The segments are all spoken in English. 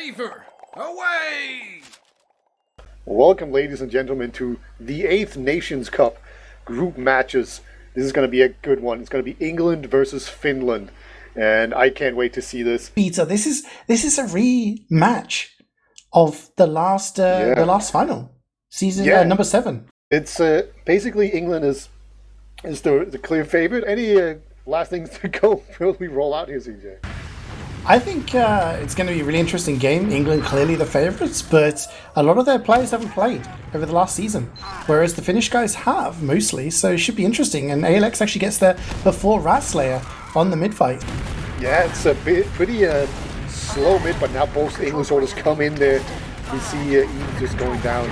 Reaver, away! Welcome, ladies and gentlemen, to the 8th Nations Cup group matches. This is going to be a good one. It's going to be England versus Finland, and I can't wait to see this. Peter, this is a rematch of the last final, season number 7. It's basically England is the clear favorite. Any last things to go before we roll out here, CeeJaey? I think it's going to be a really interesting game. England clearly the favourites, but a lot of their players haven't played over the last season, whereas the Finnish guys have, mostly, so it should be interesting. And ALX actually gets there before Ratslayer on the mid-fight. Yeah, it's a pretty slow mid, but now both English orders come in there. We see Eve just going down.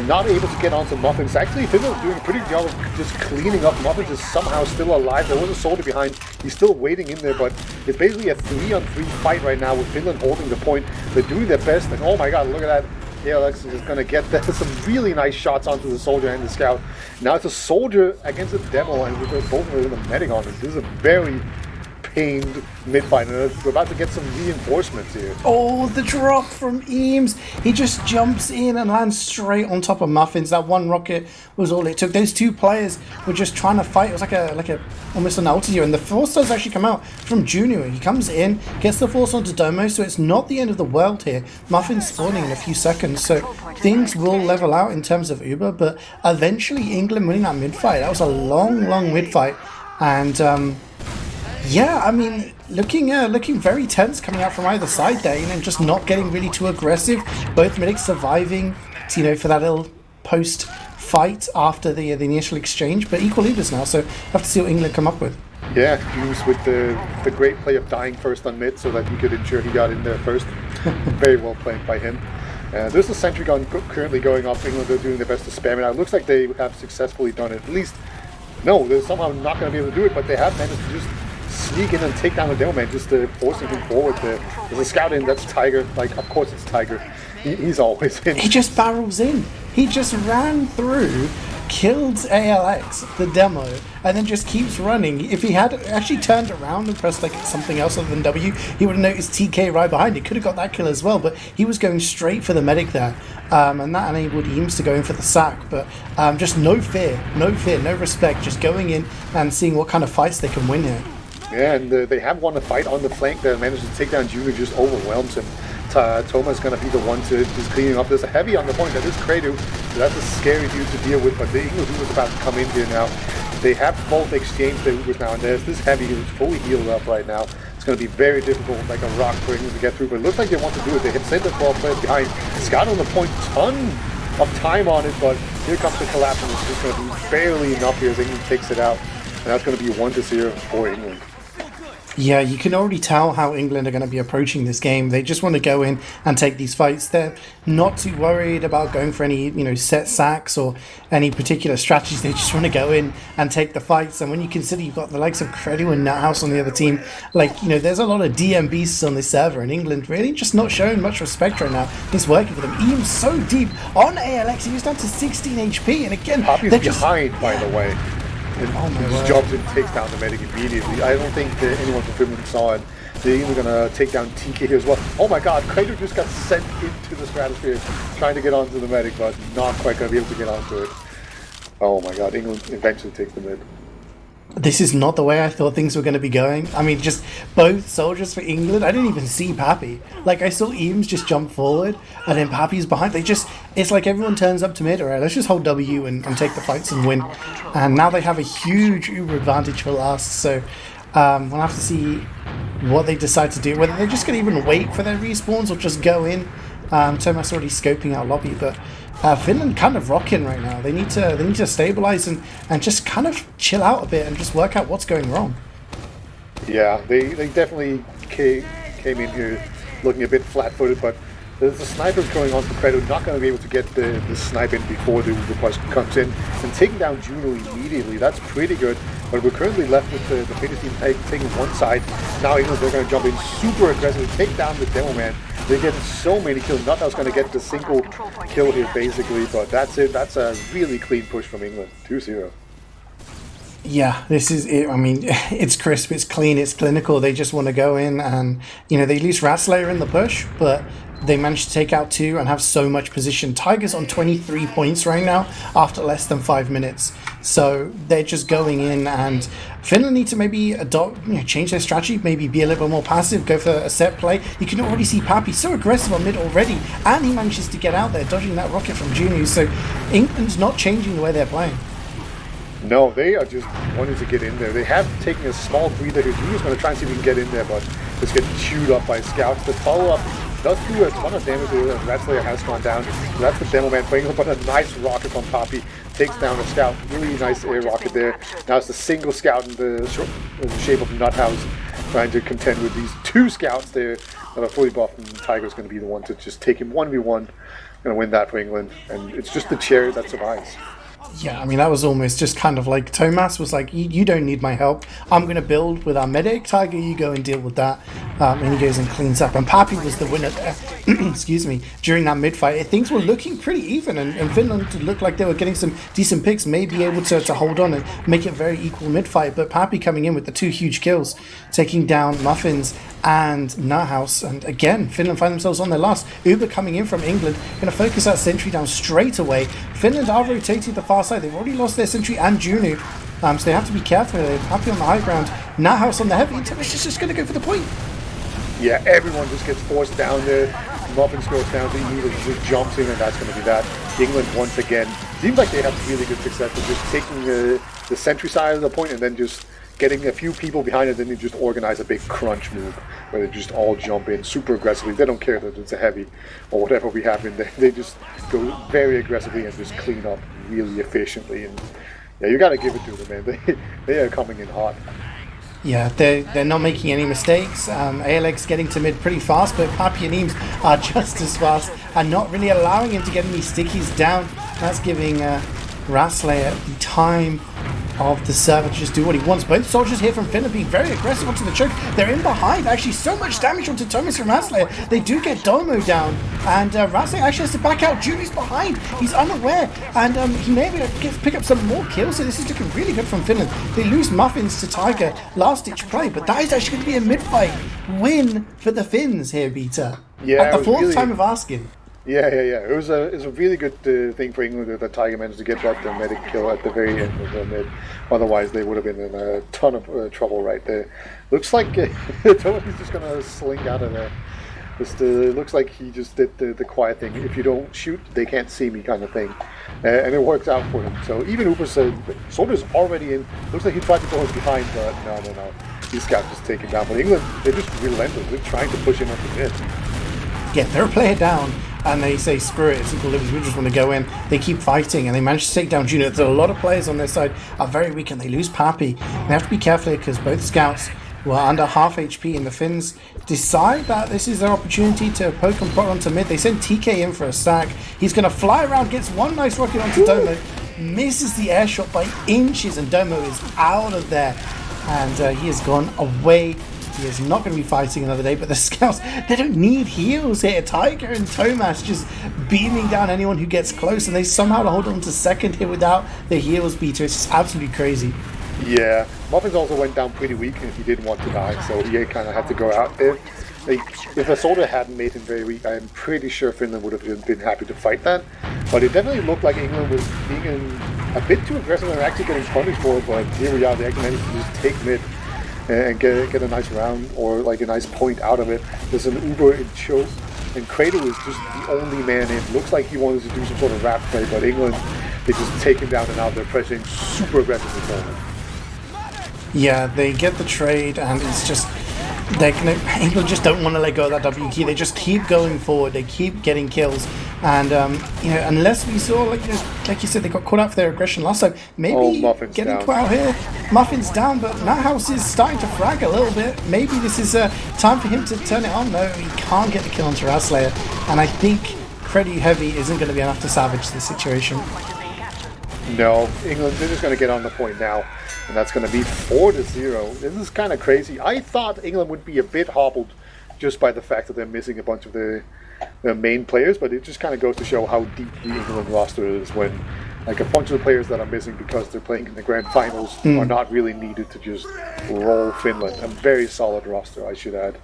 Not able to get onto Muffins. Actually, Finland doing a pretty good job of just cleaning up. Muffins is somehow still alive. There was a soldier behind. He's still waiting in there, but it's basically a 3-on-3 fight right now with Finland holding the point. They're doing their best, and oh my god, look at that. ALX is going to get some really nice shots onto the soldier and the scout. Now it's a soldier against a demo, and we're both with a medic on it. This is a very pained mid-fight, and we're about to get some reinforcements here. Oh, the drop from Eames. He just jumps in and lands straight on top of Muffins. That one rocket was all it took. Those two players were just trying to fight. It was like a almost an altitude, and the force does actually come out from Junior. He comes in, gets the force onto Domo, so it's not the end of the world here. Muffins spawning in a few seconds, so things will level out in terms of Uber, but eventually England winning that mid-fight. That was a long mid-fight, and yeah, I mean, looking very tense coming out from either side there, just not getting really too aggressive. Both medics surviving, for that little post-fight after the initial exchange, but equal leaders now, so have to see what England come up with. Yeah, he was with the great play of dying first on mid so that he could ensure he got in there first. Very well played by him. There's a sentry gun currently going off. England are doing their best to spam it out. It looks like they have successfully done it. At least, no, they're somehow not going to be able to do it, but they have managed to just sneak in and take down the demo man, just forcing him forward there. There's a scout in, that's Tiger. Like, of course it's Tiger. He's always in. He just barrels in. He just ran through, killed ALX, the demo, and then just keeps running. If he had actually turned around and pressed like something else other than W, he would have noticed TK right behind it. Could have got that kill as well, but he was going straight for the medic there. And that enabled Eames to go in for the sack. But just no fear, no respect, just going in and seeing what kind of fights they can win here. Yeah, and they have won a fight on the flank that managed to take down Junior, just overwhelms him. Toma's going to be the one to just cleaning up. There's a heavy on the point. That is Credo. So that's a scary dude to deal with, but the English Ubers about to come in here now. They have both exchanged their Ubers now, and there's this heavy who's fully healed up right now. It's going to be very difficult, like a rock for England to get through, but it looks like they want to do it. They have sent the 12 players behind. Scout on the point, ton of time on it, but here comes the collapse, and it's just going to be barely enough here as England takes it out. And that's going to be 1-0 for England. Yeah, you can already tell how England are going to be approaching this game. They just want to go in and take these fights. They're not too worried about going for any, set sacks or any particular strategies. They just want to go in and take the fights. And when you consider you've got the likes of Credo and Nuthouse on the other team, there's a lot of DM beasts on this server, and England really just not showing much respect right now. It's working for them. Eames so deep on ALX. He was down to 16 HP, and again, Poppy's behind, by the way. And he just jumps in and takes down the medic immediately. I don't think that anyone from Finland saw it. They're even going to take down TK here as well. Oh my god, Krater just got sent into the stratosphere trying to get onto the medic, but not quite going to be able to get onto it. Oh my god, England eventually takes the mid. This is not the way I thought things were going to be going. I mean, just both soldiers for England. I didn't even see Pappy. I saw Eames just jump forward, and then Pappy's behind. It's like everyone turns up to mid, all right, let's just hold W and take the fights and win. And now they have a huge Uber advantage for last, so we'll have to see what they decide to do. Whether they're just going to even wait for their respawns or just go in. Tomas already scoping out lobby, but Finland kind of rocking right now. They need to stabilize and just kind of chill out a bit and just work out what's going wrong. Yeah, they definitely came in here looking a bit flat-footed, but there's a sniper going on for Credo, not going to be able to get the snipe in before the request comes in, and taking down Juno immediately. That's pretty good, but we're currently left with the Finnish team taking one side. Now England, they're going to jump in super aggressively, take down the demo man. They get so many kills. Nuthouse going to get the single kill here, basically, but that's it. That's a really clean push from England. 2-0. Yeah, this is it. I mean, it's crisp, it's clean, it's clinical. They just want to go in and, they lose Ratslayer in the push, but they managed to take out 2 and have so much position. Tiger's on 23 points right now after less than 5 minutes. So they're just going in, and Finland need to maybe change their strategy, maybe be a little bit more passive, go for a set play. You can already see Pappy so aggressive on mid already, and he manages to get out there, dodging that rocket from Junu. So England's not changing the way they're playing. No, they are just wanting to get in there. They have taken a small breather here. Junu's going to try and see if he can get in there, but it's getting chewed up by scouts. The follow-up does do a ton of damage here, and Ratslayer has gone down. So that's the demo man playing, but a nice rocket from Pappy takes down a scout. Really nice air rocket there. Now it's the single scout in the shape of Nuthouse trying to contend with these 2 scouts there that are fully buffed, and Tiger's going to be the one to just take him 1v1. Going to win that for England, and it's just the chariot that survives. Yeah, I mean, that was almost just kind of like Thomas was like, you don't need my help. I'm going to build with our medic. Tiger, you go and deal with that. And he goes and cleans up. And Pappy was the winner there, excuse me, during that mid-fight. Things were looking pretty even, and Finland looked like they were getting some decent picks, may be able to hold on and make it a very equal mid-fight. But Pappy coming in with the 2 huge kills, taking down Muffins and Nuthouse, and again Finland find themselves on their last. Uber coming in from England, going to focus that sentry down straight away. Finland are rotating the far side. They've already lost their sentry and Junu, so they have to be careful. They're happy on the high ground. Nuthouse on the heavy, and Thomas is just going to go for the point. Yeah, everyone just gets forced down there. Muffins goes down to Eve and just jumps in, and that's going to be that. England once again seems like they have really good success with just taking the sentry side of the point and then just getting a few people behind it, then they just organize a big crunch move where they just all jump in super aggressively. They don't care that it's a heavy or whatever we have in there. They just go very aggressively and just clean up really efficiently. And yeah, you got to give it to them, man. They are coming in hot. Yeah, they're not making any mistakes. ALX getting to mid pretty fast, but Pappy and Eames are just as fast and not really allowing him to get any stickies down. That's giving Ratslayer the time of the server to just do what he wants. Both soldiers here from Finland being very aggressive onto the choke. They're in behind. Actually, so much damage onto Thomas from Ratslayer. They do get Domo down, and Ratslayer actually has to back out. Junu's behind. He's unaware, and he may be able to pick up some more kills. So this is looking really good from Finland. They lose Muffins to Tiger. Last-ditch play, but that is actually going to be a mid-fight win for the Finns here, Beta. Yeah, at the 4th time of asking. Yeah. It was a really good thing for England that Tiger managed to get that medic kill at the very end of the mid. Otherwise, they would have been in a ton of trouble right there. Looks like Tony's just going to slink out of there. It looks like he just did the quiet thing. If you don't shoot, they can't see me kind of thing. And it works out for him. So even Uber said, Soldier's already in. Looks like he tried to go behind, but no. These guys just taken down. But England, they're just relentless. They're trying to push him up the mid. Get their player down, and they say, screw it, it's equal livers, we just want to go in. They keep fighting, and they manage to take down Juno. There's a lot of players on their side are very weak, and they lose Pappy. They have to be careful here, because both scouts were under half HP, and the Finns decide that this is their opportunity to poke and prod onto mid. They send TK in for a stack. He's going to fly around, gets one nice rocket onto Domo, misses the air shot by inches, and Domo is out of there. And he has gone away. He is not going to be fighting another day, but the scouts, they don't need heals here. Tiger and Thomas just beaming down anyone who gets close, and they somehow hold on to second here without the heals beater. It's just absolutely crazy. Yeah, Muffins also went down pretty weak and he didn't want to die, so he kind of had to go out there. If a soldier hadn't made him very weak, I'm pretty sure Finland would have been happy to fight that. But it definitely looked like England was being a bit too aggressive and actually getting punished for it, but here we are, they actually managed to just take mid and get a nice round or like a nice point out of it. There's an Uber in choke, and Cradle is just the only man in. Looks like he wanted to do some sort of rap play, but England, they just take him down and out. They're pressing super aggressively forward. Yeah, they get the trade, and it's just England just don't want to let go of that W key. They just keep going forward. They keep getting kills, and unless we saw like you said, they got caught out for their aggression last time. Maybe getting put out here. Muffins down, but Nuthouse is starting to frag a little bit. Maybe this is time for him to turn it on. No, he can't get the kill on Ratslayer, and I think Credit Heavy isn't going to be enough to salvage the situation. No, England, they're just going to get on the point now. And that's going to be 4-0. This is kind of crazy. I thought England would be a bit hobbled just by the fact that they're missing a bunch of their main players, but it just kind of goes to show how deep the England roster is when like a bunch of the players that are missing because they're playing in the grand finals are not really needed to just roll Finland. A very solid roster, I should add.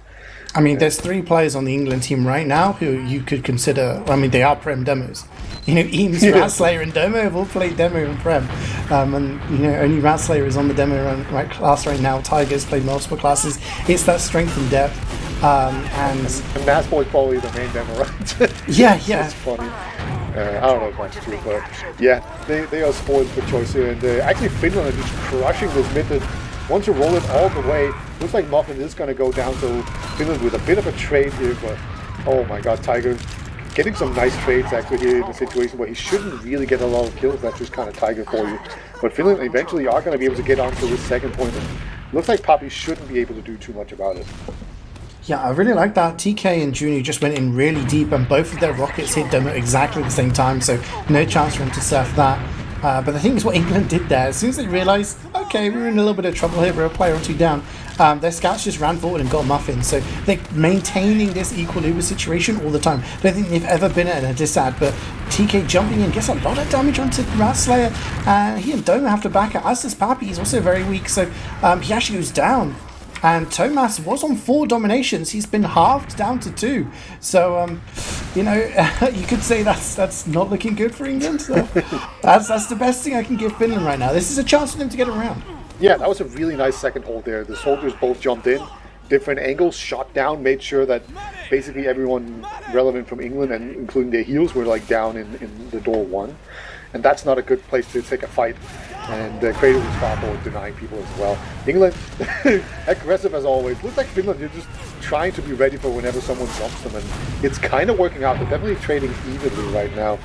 I mean, there's 3 players on the England team right now who you could consider. I mean, they are Prem demos. You know, Eames, Ratslayer, and Demo have all played demo and Prem, and you know, only Ratslayer is on the demo class right now. Tiger's played multiple classes. It's that strength and depth, and Massboy's probably the main demo, right? yeah. It's funny. I don't know if that's true, but yeah, they are spoiled for choice here, and actually Finland are just crushing this mid. Once you roll it all the way, looks like Muffin is going to go down to Finland with a bit of a trade here, but oh my god, Tiger getting some nice trades actually here in a situation where he shouldn't really get a lot of kills. That's just kind of Tiger for you. But Finland eventually are going to be able to get onto this second point, and looks like Poppy shouldn't be able to do too much about it. Yeah, I really like that. TK and Junior just went in really deep, and both of their rockets hit Demo exactly at the same time, so no chance for him to surf that. But the thing is, what England did there, as soon as they realised, okay, we're in a little bit of trouble here, we're a player or 2 down, their scouts just ran forward and got Muffin. So they're maintaining this equilibrium situation all the time. I don't think they've ever been at a disad, but TK jumping in gets a lot of damage onto Ratslayer. He and Doma have to back it, as does Pappy. He's also very weak, so he actually goes down. And Tomas was on 4 dominations. He's been halved down to 2. So, you know, you could say that's not looking good for England. So that's the best thing I can give Finland right now. This is a chance for them to get around. Yeah, that was a really nice second hold there. The soldiers both jumped in, different angles, shot down, made sure that basically everyone relevant from England, and including their heels, were like down in the door 1. And that's not a good place to take a fight. And Cradle was far forward, denying people as well. England, aggressive as always. Looks like Finland, you're just trying to be ready for whenever someone jumps them. And it's kind of working out. They're definitely trading evenly right now.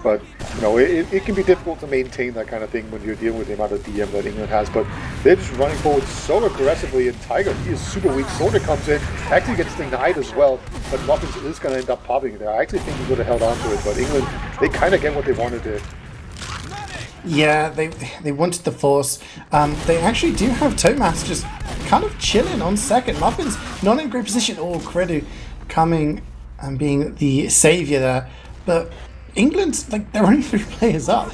But, you know, it can be difficult to maintain that kind of thing when you're dealing with the amount of DM that England has. But they're just running forward so aggressively. And Tiger, he is super weak. Sorta comes in, actually gets denied as well. But Muffins is going to end up popping there. I actually think he would have held on to it. But England, they kind of get what they wanted there. Yeah, they wanted the force. They actually do have Tomas just kind of chilling on second. Muffin's not in a great position. Oh, Credu coming and being the saviour there. But England, like, they're only 3 players up.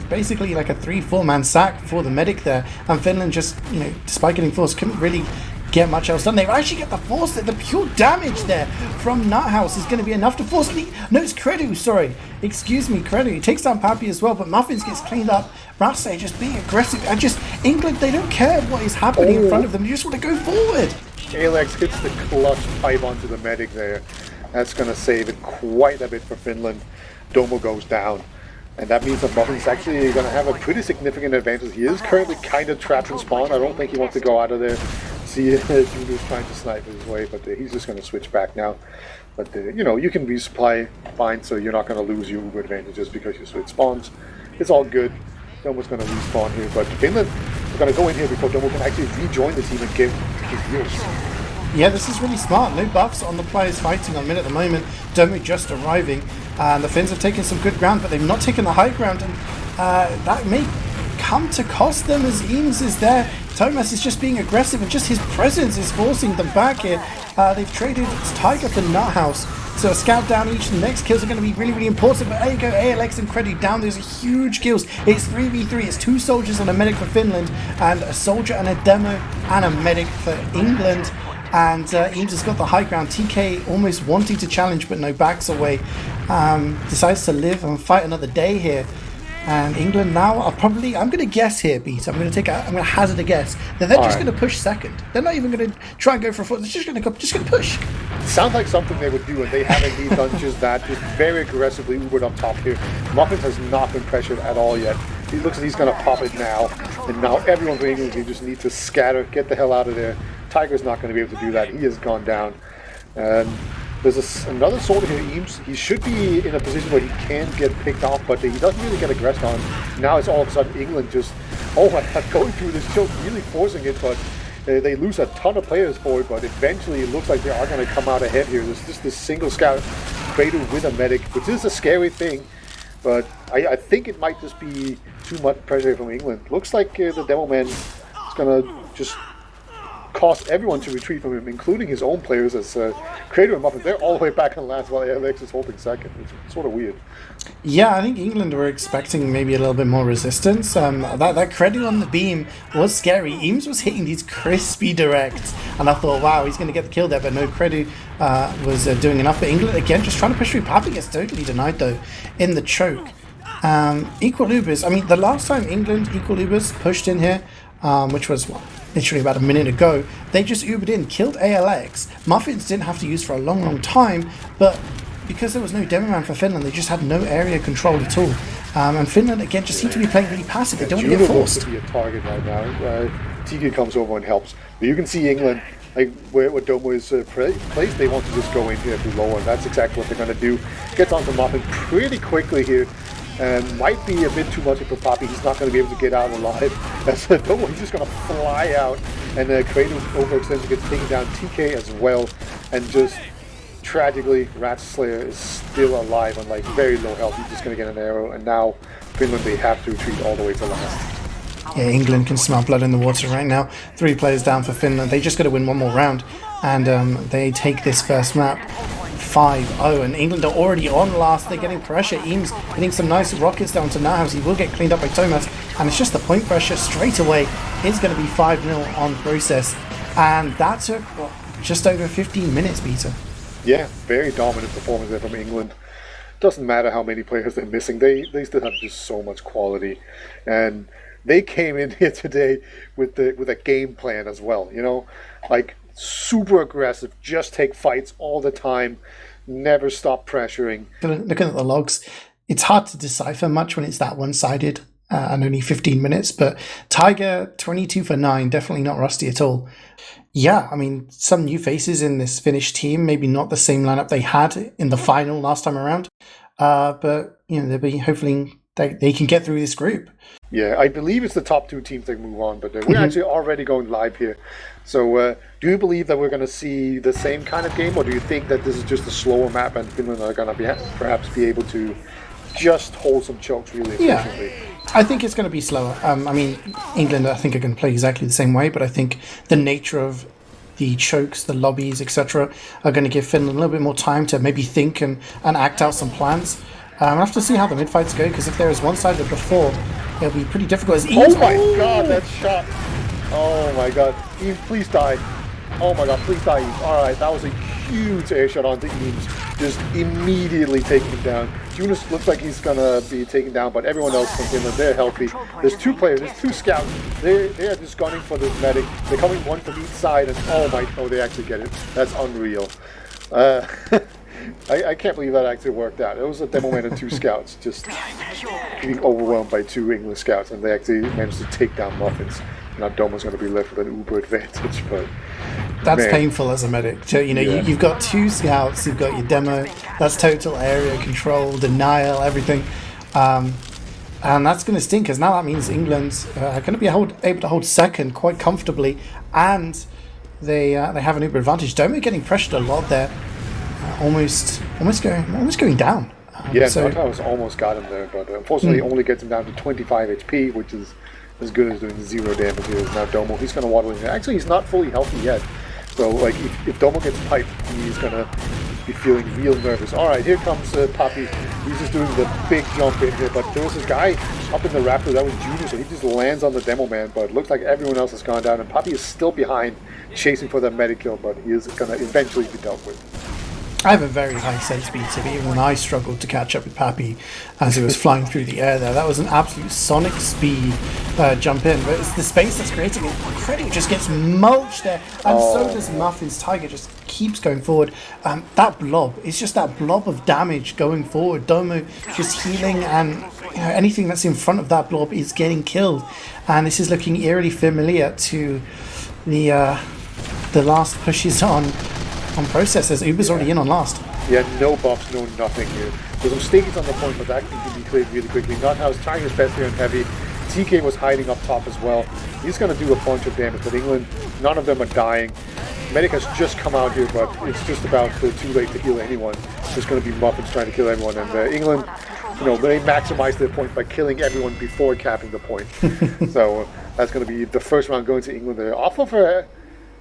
Basically like a 3-4 man sack for the medic there. And Finland just, you know, despite getting force, couldn't really get much else done. They actually get the force there. The pure damage there from Nuthouse is going to be enough to force me. No, it's Credu, sorry. Excuse me, Credu. He takes down Pappy as well, but Muffins gets cleaned up. Ratse just being aggressive. And just, England, they don't care what is happening in front of them. They just want to go forward. Alex hits the clutch Py-bun to the medic there. That's going to save it quite a bit for Finland. Domo goes down. And that means that Muffin's actually going to have a pretty significant advantage. He is currently kind of trapped in spawn. I don't think he wants to go out of there. See, Julius trying to snipe his way, but he's just going to switch back now. But, you know, you can resupply fine, so you're not going to lose your Uber advantages because you switch spawns. It's all good. Domo's going to respawn here, but Finland is going to go in here before Domo can actually rejoin the team and give his heals. Yeah, this is really smart. No buffs on the players fighting on mid at the moment. Domo just arriving. And the Finns have taken some good ground, but they've not taken the high ground. And that may come to cost them as Eames is there. Tomas is just being aggressive, and just his presence is forcing them back here. They've traded Tiger for Nuthouse. So a scout down each, and the next kills are going to be really, really important. But there you go, ALX and Credu down. There's a huge kills. It's 3v3. It's 2 soldiers and a medic for Finland, and a soldier and a demo and a medic for England. And Eames has got the high ground. TK almost wanting to challenge, but no, backs away. Decides to live and fight another day here. And England now are probably, I'm going to guess here, Beat. I'm going to hazard a guess that they're just going to push second. They're not even going to try and go for a foot. They're just going to push. Sounds like something they would do, and they have indeed done just that. Just very aggressively Ubered up top here. Muffin has not been pressured at all yet. He looks like he's going to pop it now. And now everyone from England, they just need to scatter, get the hell out of there. Tiger's not going to be able to do that. He has gone down. And there's another soldier here, Eames. He should be in a position where he can get picked off, but he doesn't really get aggressed on. Now it's all of a sudden England just, oh my god, going through this choke, really forcing it, but they lose a ton of players for it, but eventually it looks like they are going to come out ahead here. There's just this single scout traded with a medic, which is a scary thing, but I think it might just be too much pressure from England. Looks like the Demo Man is going to just caused everyone to retreat from him, including his own players as Crater and Muffin. They're all the way back on last while Alex is holding second. It's sort of weird. Yeah, I think England were expecting maybe a little bit more resistance. That Credit on the beam was scary. Eames was hitting these crispy directs, and I thought, wow, he's going to get the kill there, but no, Credit was doing enough. But England, again, just trying to push through. Papi gets totally denied, though, in the choke. Equal Ubers, I mean, the last time England Equal Ubers pushed in here, which was literally about a minute ago, they just Ubered in, killed ALX. Muffins didn't have to use for a long, long time, but because there was no demo man for Finland, they just had no area control at all. And Finland, again, just seem to be playing really passive. They don't want to get forced. To be a target right now. TK comes over and helps. But you can see England, like where Domo is placed, they want to just go in here to lower, and that's exactly what they're going to do. Gets onto Muffin pretty quickly here. Might be a bit too much for Papi. He's not going to be able to get out alive. As Domo, he's just going to fly out, and Kratos overextends and gets taken down. TK as well, and just tragically, Rat Slayer is still alive on like very low health. He's just going to get an arrow, and now Finland, they have to retreat all the way to last. Yeah, England can smell blood in the water right now. 3 players down for Finland. They just got to win one more round, and they take this first map 5-0, and England are already on last. They're getting pressure. Eames hitting some nice rockets down to Nahus. He will get cleaned up by Thomas, and it's just the point pressure straight away is going to be 5-0 on process, and that took just over 15 minutes, Peter. Yeah, very dominant performance there from England. Doesn't matter how many players they're missing, they still have just so much quality, and they came in here today with a game plan as well. You know, like super aggressive, just take fights all the time, never stop pressuring. Looking at the logs, it's hard to decipher much when it's that one-sided and only 15 minutes, but Tiger 22 for 9, definitely not rusty at all. Yeah, I mean, some new faces in this Finnish team, maybe not the same lineup they had in the final last time around, but you know, they'll be hopefully they can get through this group. Yeah, I believe it's the top 2 teams that move on, but we're actually already going live here. So do you believe that we're going to see the same kind of game, or do you think that this is just a slower map and Finland are going to perhaps be able to just hold some chokes really efficiently? Yeah, I think it's going to be slower. I mean, England, I think, are going to play exactly the same way, but I think the nature of the chokes, the lobbies, etc., are going to give Finland a little bit more time to maybe think and act out some plans. I'll have to see how the mid-fights go, because if there is one-sided before, it'll be pretty difficult. Oh my god, that shot! Oh my god. Eames, please die. Oh my god, please die, Eames. Alright, that was a huge air shot onto Eames. Just immediately taking him down. Jonas looks like he's gonna be taken down, but everyone else from Finland, they're healthy. There's 2 players, there's 2 scouts. They are just gunning for this medic. They're coming one from each side, and oh, they actually get it. That's unreal. I can't believe that actually worked out. It was a demo man and 2 scouts just being overwhelmed by 2 English scouts, and they actually managed to take down Muffins. Now Domo's going to be left with an uber advantage, but that's painful as a medic. You know, you've got 2 scouts, you've got your demo, that's total area control, denial, everything. And that's going to stink, because now that means England are going to be able to hold second quite comfortably, and they have an uber advantage. Domo getting pressured a lot there. Almost going down. Nothouse almost got him there, but unfortunately only gets him down to 25 HP, which is as good as doing 0 damage here. Now Domo, he's going to waddle in here. Actually, he's not fully healthy yet, so like if Domo gets piped, he's going to be feeling real nervous. Alright, here comes Papi. He's just doing the big jump in here, but there was this guy up in the Raptor, that was Junior, so he just lands on the demo man, but it looks like everyone else has gone down, and Papi is still behind, chasing for that medic kill, but he is going to eventually be dealt with. I have a very high set speed, so even when I struggled to catch up with Papi as he was flying through the air there, that was an absolute sonic speed jump in. But it's the space that's creating it. Credit just gets mulched there, and so does Muffin's Tiger, just keeps going forward. That blob, it's just that blob of damage going forward. Domo just healing, and you know, anything that's in front of that blob is getting killed. And this is looking eerily familiar to the last pushes on processes. Uber's already in on last. Yeah, no buffs, no nothing here. There's some stages on the point, but that can be cleared really quickly. Nothouse trying his best here on heavy. TK was hiding up top as well. He's going to do a bunch of damage, but England, none of them are dying. Medic has just come out here, but it's just about too late to heal anyone. It's just going to be Muffins trying to kill everyone, and England, you know, they maximize their point by killing everyone before capping the point. So that's going to be the first round going to England. They're off of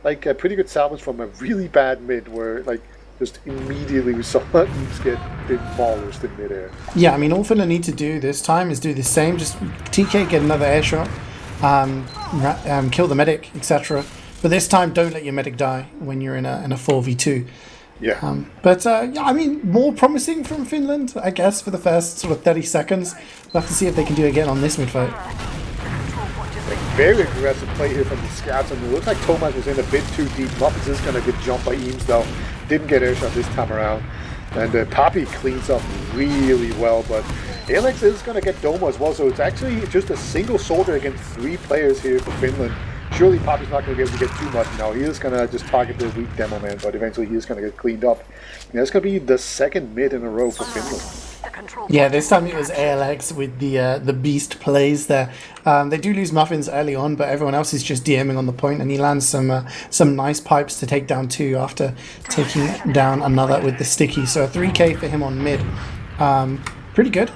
like a pretty good salvage from a really bad mid where like just immediately we saw Eames get demolished in midair. Yeah, I mean, all Finland need to do this time is do the same. Just TK get another air shot, kill the medic, etc. But this time, don't let your medic die when you're in a 4v2. Yeah. Yeah, I mean, more promising from Finland, I guess, for the first sort of 30 seconds. We'll have to see if they can do it again on this mid fight. Very aggressive play here from the scouts, and it looks like Thomas was in a bit too deep. Muffins is going to get jumped by Eames though. Didn't get airshot this time around. And Poppy cleans up really well, but Alex is going to get Domo as well, so it's actually just a single soldier against 3 players here for Finland. Surely Poppy's not going to be able to get too much now. He is going to just target the weak demo man, but eventually he is going to get cleaned up. And that's going to be the second mid in a row for Finland. Yeah, this time it was ALX with the beast plays there. They do lose Muffins early on, but everyone else is just DMing on the point, and he lands some nice pipes to take down 2 after taking down another with the sticky. So a 3k for him on mid. Pretty good.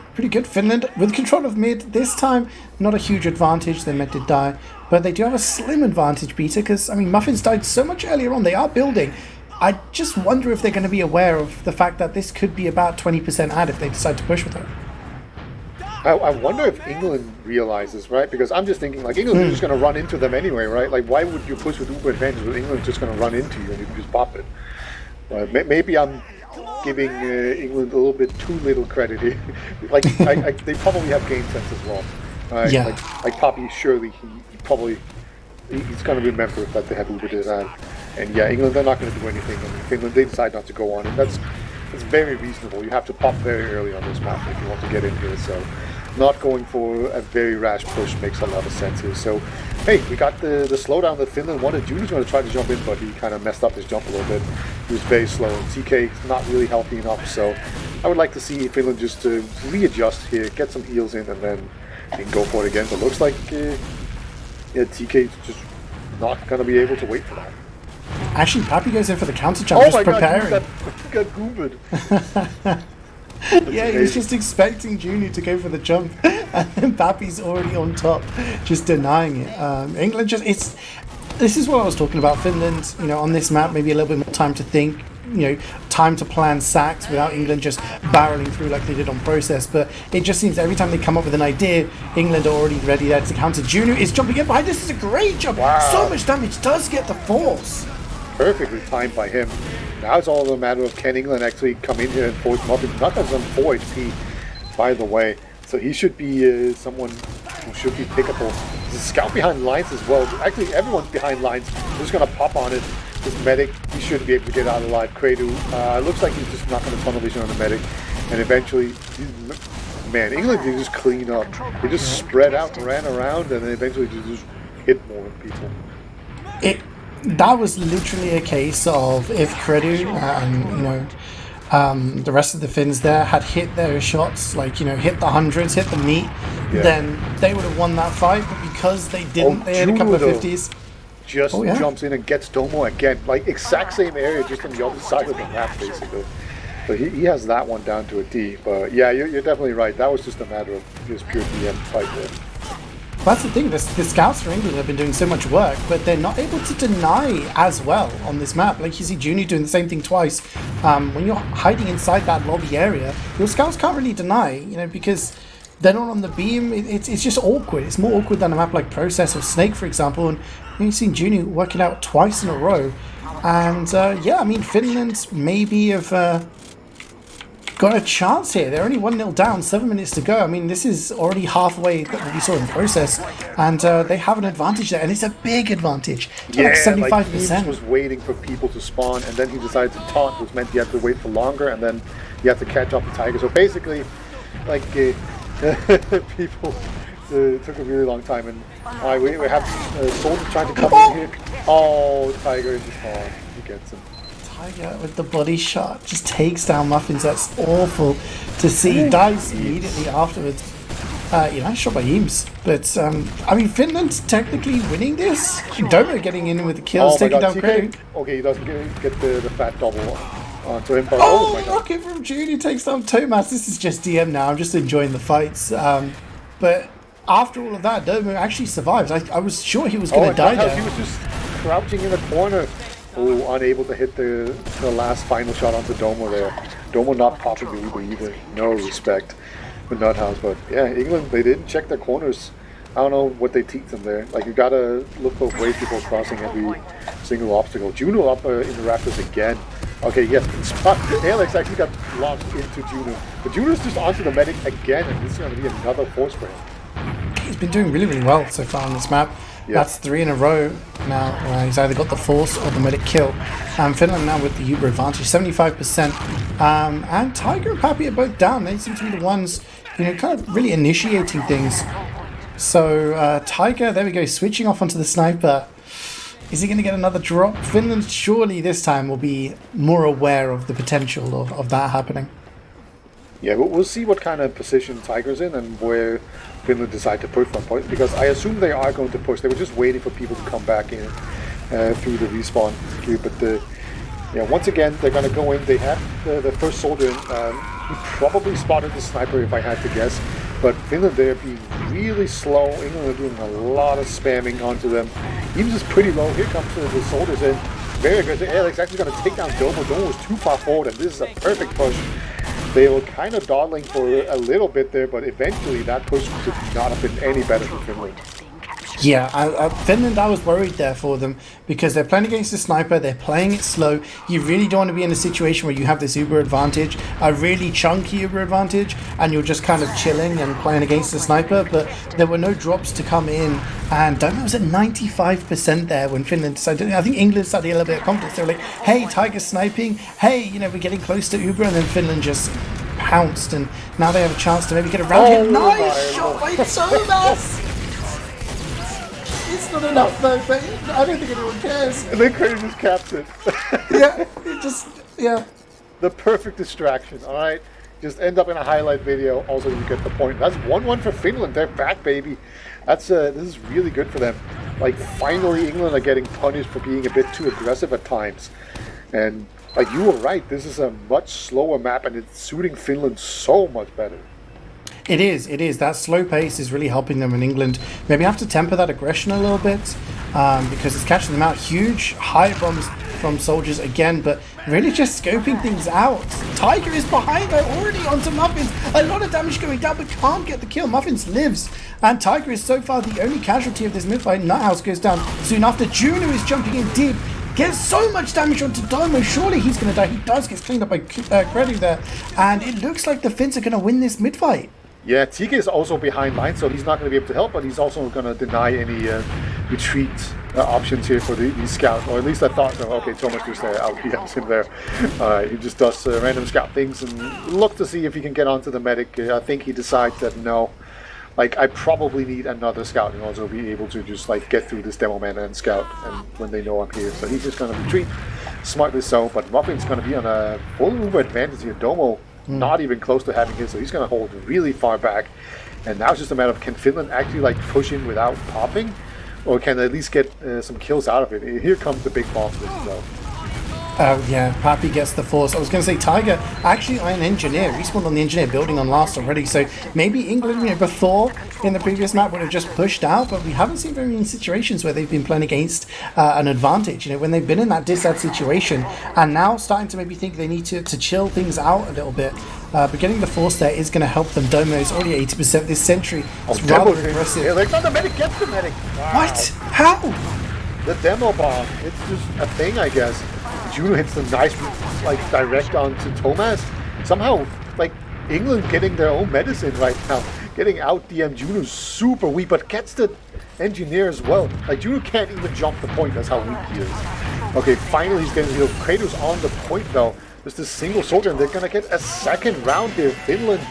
Finland with control of mid. This time, not a huge advantage. They meant to die, but they do have a slim advantage, Peter, because, I mean, Muffins died so much earlier on. They are building. I just wonder if they're going to be aware of the fact that this could be about 20% ad if they decide to push with it. I wonder if England realizes, right? Because I'm just thinking, like, England is just going to run into them anyway, right? Like, why would you push with Uber advantage when England's just going to run into you and you can just pop it? Maybe I'm giving England a little bit too little credit here. Like, they probably have game sense as well. Yeah. Like Poppy, surely he's going to remember that they have Uber design. And yeah, England, they're not going to do anything. I mean, Finland, they decide not to go on, and that's very reasonable. You have to pop very early on this map if you want to get in here. So, not going for a very rash push makes a lot of sense here. So, hey, we got the slowdown that Finland wanted. Junior's going to try to jump in, but he kind of messed up his jump a little bit. He was very slow, and TK is not really healthy enough. So, I would like to see Finland just readjust here, get some heals in, and then go for it again. But looks like TK is just not going to be able to wait for that. Actually, Pappy goes in for the counter jump, just preparing. God, he got goobered. Yeah, he was just expecting Junior to go for the jump, and then Pappy's already on top, just denying it. England this is what I was talking about. Finland, on this map, maybe a little bit more time to think, time to plan sacks without England just barreling through like they did on Process. But it just seems every time they come up with an idea, England are already ready there to counter. Junior is jumping in behind. This is a great jump. Wow. So much damage does get the force. Perfectly timed by him. Now it's all a matter of can England actually come in here and force Muffins. Not that he's on 4 HP, by the way. So he should be someone who should be pickable. There's a scout behind lines as well. Actually, everyone's behind lines. They're just going to pop on it. This medic, he shouldn't be able to get out alive. Kradu, looks like he's just not going to tunnel vision on the medic. And eventually, man, England, they just clean up. They just spread out and ran around, and then eventually just hit more people. That was literally a case of if Kradu and the rest of the Finns there had hit their shots, like hit the hundreds, hit the meat, then they would have won that fight. But because they didn't, they had a couple of 50s. Just jumps in and gets Domo again, like exact same area, just on the other side of the map, basically. So he has that one down to a D. But yeah, you're definitely right. That was just a matter of just pure DM fight there. That's the thing, the scouts for England have been doing so much work, but they're not able to deny as well on this map. Like you see Junior doing the same thing twice. When you're hiding inside that lobby area, your scouts can't really deny, because they're not on the beam. It's just awkward. It's more awkward than a map like Process or Snake, for example. And you've seen Junior work it out twice in a row. And Finland maybe have got a chance here. They're only 1-0 down, 7 minutes to go. I mean, this is already halfway that we saw in Process, and they have an advantage there, and it's a big advantage. Like 75%. Eames was waiting for people to spawn, and then he decided to taunt, which meant you had to wait for longer, and then you have to catch up the Tiger. So basically, people took a really long time, and we have soldiers trying to come in here. Oh, Tiger is just he gets him. Tiger with the body shot just takes down Muffins. That's awful to see. He dies immediately afterwards. Shot by Eames. But Finland's technically winning this. Domo getting in with the kills, taking down Craig. Okay, he doesn't get the fat double onto him. But oh my God. Rocket from Judy takes down Thomas. This is just DM now. I'm just enjoying the fights. But after all of that, Domo actually survives. I was sure he was going to die there. crouching in the corner. Oh, unable to hit the last final shot onto Domo there. Domo not popping the Uber either. No respect for Nuthouse. But yeah, England, they didn't check their corners. I don't know what they teach them there. Like, you gotta look both ways before crossing every single obstacle. Juno up in the rafters again. Okay, yes, spot. Alex actually got launched into Juno. But Juno's just onto the medic again, and this is going to be another force for him. He's been doing really, really well so far on this map. Yeah. That's 3 in a row now. He's either got the force or the medic kill. Finland now with the Uber advantage, 75%. And Tiger and Pappy are both down. They seem to be the ones, you know, kind of really initiating things. So Tiger, there we go, switching off onto the sniper. Is he going to get another drop? Finland surely this time will be more aware of the potential of that happening. Yeah, but we'll see what kind of position Tiger's in and where Finland decide to push from point, because I assume they are going to push. They were just waiting for people to come back in through the respawn queue. But yeah, once again, they're going to go in. They have the first soldier in. He probably spotted the sniper if I had to guess. But Finland, they're being really slow. England are doing a lot of spamming onto them. Eames is pretty low. Here comes the soldiers in. Very good. Alex actually going to take down Domo. Domo was too far forward, and this is a perfect push. They were kind of dawdling for a little bit there, but eventually that push could not have been any better for Finland. Yeah, Finland, I was worried there for them because they're playing against the sniper, they're playing it slow. You really don't want to be in a situation where you have this Uber advantage, a really chunky Uber advantage, and you're just kind of chilling and playing against the sniper, but there were no drops to come in, and Domo was at 95% there when Finland decided. I think England started a little bit of confidence. They were like, hey, Tiger's sniping, hey, you know, we're getting close to Uber, and then Finland just pounced, and now they have a chance to maybe get around here. Nice shot by Thomas! It's not enough though, but I don't think anyone cares. And then Crazy just capped it. Yeah, it just, yeah. The perfect distraction, alright? Just end up in a highlight video, also you get the point. That's 1-1 for Finland, they're back, baby. That's this is really good for them. Like, finally England are getting punished for being a bit too aggressive at times. And, like, you were right, this is a much slower map and it's suiting Finland so much better. It is. That slow pace is really helping them in England. Maybe have to temper that aggression a little bit because it's catching them out. Huge high bombs from soldiers again, but really just scoping things out. Tiger is behind though, already onto Muffins. A lot of damage going down, but can't get the kill. Muffins lives, and Tiger is so far the only casualty of this mid-fight. Nuthouse goes down soon after. Juno is jumping in deep. Gets so much damage onto Domo. Surely he's going to die. He does get cleaned up by Credu there, and it looks like the Finns are going to win this mid-fight. Yeah, TK is also behind line, so he's not going to be able to help, but he's also going to deny any retreat options here for these scouts, or at least I thought so. Okay, Thomas just out-PMs him there. He just does random scout things and look to see if he can get onto the medic. I think he decides that no, like, I probably need another scout in order to be able to just like get through this demo man and scout, and when they know I'm here. So he's just going to retreat, smartly so, but Muffin's going to be on a full Uber advantage here. Domo not even close to having his, so he's going to hold really far back. And now it's just a matter of, can Finland actually like push in without popping, or can they at least get some kills out of it? Here comes the big boss though. Yeah, Pappy gets the force. I was going to say Tiger actually an engineer, respawned on the engineer building on last already, so maybe England, you know, before in the previous map would have just pushed out, but we haven't seen very many situations where they've been playing against an advantage, you know, when they've been in that disad situation, and now starting to maybe think they need to chill things out a little bit. But getting the force there is going to help them. Domo is already 80% this century. It's rather aggressive. Yeah, like, no, the medic gets the medic. Wow. What? How? The demo bomb. It's just a thing, I guess. Juno hits the nice, like, direct onto Thomas. Somehow, like, England getting their own medicine right now. Getting out DM Juno's super weak, but gets the engineer as well. Like, Juno can't even jump the point. That's how weak he is. Okay, finally he's getting healed. Kratos on the point, though. Just a single soldier, and they're going to get a second round here. Finland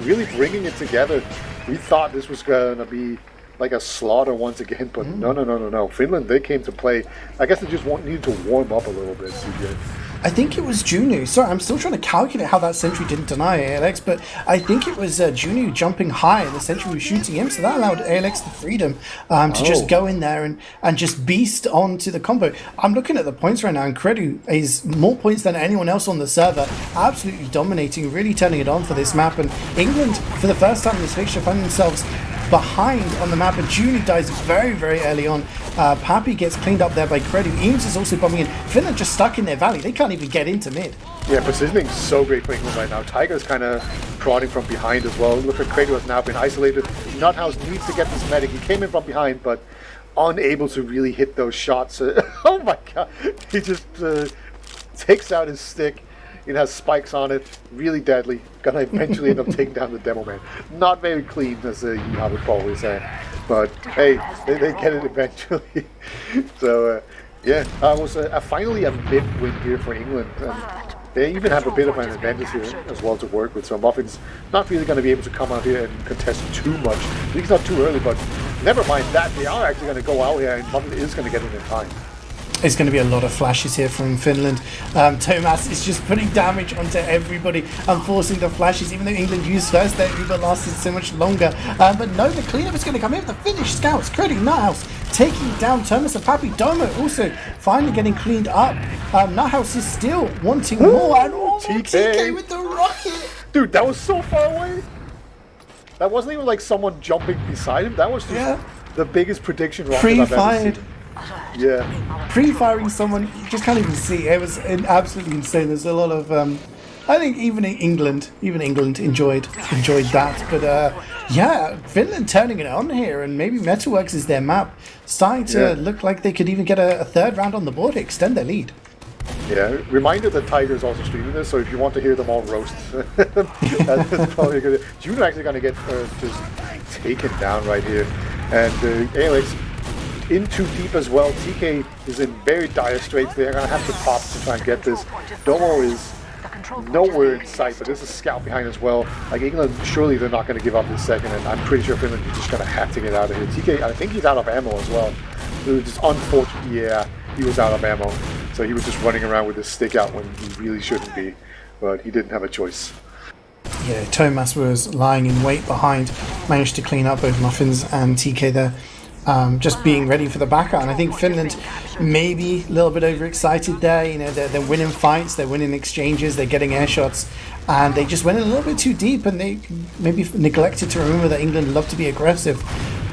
really bringing it together. We thought this was going to be like a slaughter once again, but no. Finland, they came to play. I guess they just needed to warm up a little bit, CeeJaey. I think it was Juno. Sorry, I'm still trying to calculate how that sentry didn't deny ALX, but I think it was Juno jumping high and the sentry was shooting him, so that allowed ALX the freedom to just go in there and just beast onto the combo. I'm looking at the points right now, and Credu is more points than anyone else on the server, absolutely dominating, really turning it on for this map, and England, for the first time in this fixture, find themselves behind on the map, but Junie dies very, very early on. Pappy gets cleaned up there by Credu. Eames is also bombing in. Finland just stuck in their valley. They can't even get into mid. Yeah, positioning's so great for England right now. Tiger's kind of prodding from behind as well. Look at Credu has now been isolated. Nuthouse needs to get this medic. He came in from behind, but unable to really hit those shots. Oh my god. He just takes out his stick. It has spikes on it. Really deadly. Gonna eventually end up taking down the demo man. Not very clean, as you would probably say. But hey, they get it eventually. So yeah, it was finally a mid win here for England. They even have a bit of an advantage here as well to work with. So Muffin's not really going to be able to come out here and contest too much. It's not too early, but never mind that. They are actually going to go out here, and Muffin is going to get in in time. It's going to be a lot of flashes here from Finland. Thomas is just putting damage onto everybody and forcing the flashes, even though England used first, their Uber lasted so much longer. But no, the cleanup is going to come in with the Finnish scouts. Credu Nuthouse taking down Thomas and Pappy. Domo also finally getting cleaned up. Nuthouse is still wanting more. And TK with the rocket. Dude, that was so far away. That wasn't even like someone jumping beside him. That was just the biggest prediction rocket I've ever seen. Yeah. Pre-firing someone, you just can't even see. It was absolutely insane. There's a lot of, I think even England enjoyed that. But yeah, Finland turning it on here, and maybe Metalworks is their map. Starting to look like they could even get a third round on the board to extend their lead. Yeah, reminder that Tiger is also streaming this, so if you want to hear them all roast, that's probably good. Juno actually going to get just taken down right here. And Alex in too deep as well. TK is in very dire straits. They're going to have to pop to try and get this. Domo is nowhere in sight, but there's a scout behind as well. Like England, surely they're not going to give up this second, and I'm pretty sure Finland is just going to have to get out of here. TK, I think he's out of ammo as well. It was just unfortunate. Yeah, he was out of ammo. So he was just running around with his stick out when he really shouldn't be, but he didn't have a choice. Yeah, Thomas was lying in wait behind, managed to clean up both Muffins and TK there, just being ready for the backout. And I think Finland maybe a little bit overexcited there. You know, they're winning fights, they're winning exchanges, they're getting air shots, and they just went in a little bit too deep, and they maybe neglected to remember that England love to be aggressive.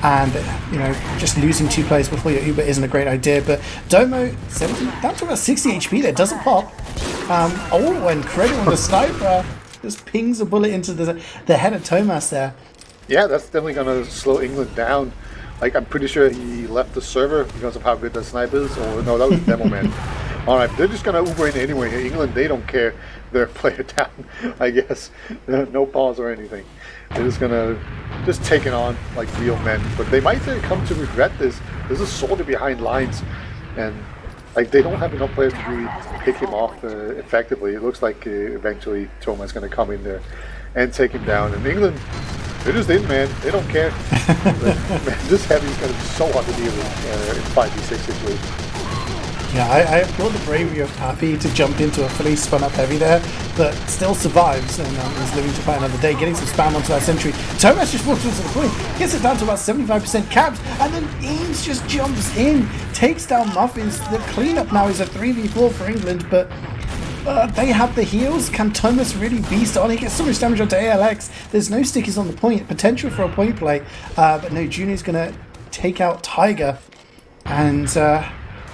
And, you know, just losing 2 players before your Uber isn't a great idea. But Domo, 70, down to about 60 HP there, doesn't pop. And Credu on the sniper just pings a bullet into the head of Thomas there. Yeah, that's definitely going to slow England down. Like, I'm pretty sure he left the server because of how good the sniper is. Or, no, that was Demo Man. Alright, they're just going to Uber in anyway. England, they don't care. They're player down, I guess. No pause or anything. They're just gonna take it on like real men, but they might come to regret this. There's a soldier behind lines, and like they don't have enough players to really pick him off effectively. It looks like eventually Thomas is gonna come in there and take him down. And England, they're just in, man. They don't care. Man, this heavy is gonna be so hard to deal with in 5v6 situation. Yeah, I applaud the bravery of Pappy to jump into a fully spun up heavy there, but still survives and is living to fight another day, getting some spam onto that sentry. Thomas just walks into the point, gets it down to about 75% caps, and then Eames just jumps in, takes down Muffins. The cleanup now is a 3v4 for England, but they have the heals. Can Thomas really beast on? He gets so much damage onto ALX. There's no stickies on the point, potential for a point play, but no, Junior's going to take out Tiger, and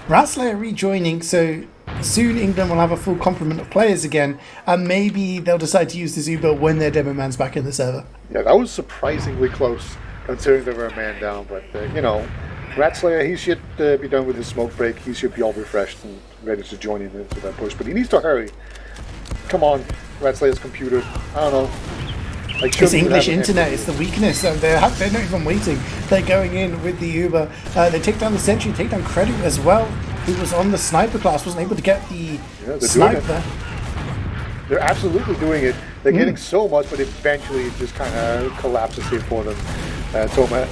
Ratslayer rejoining, so soon England will have a full complement of players again, and maybe they'll decide to use this Uber when their demo man's back in the server. Yeah, that was surprisingly close, considering they were a man down, but you know, Ratslayer, he should be done with his smoke break. He should be all refreshed and ready to join in into that push, but he needs to hurry. Come on, Ratslayer's computer. I don't know. Like, it's English internet, it's the weakness. They're not even waiting. They're going in with the Uber. They take down the sentry, take down Credu as well, who was on the sniper class, wasn't able to get the sniper. They're absolutely doing it. They're getting so much, but eventually it just kind of collapses here for them. Toma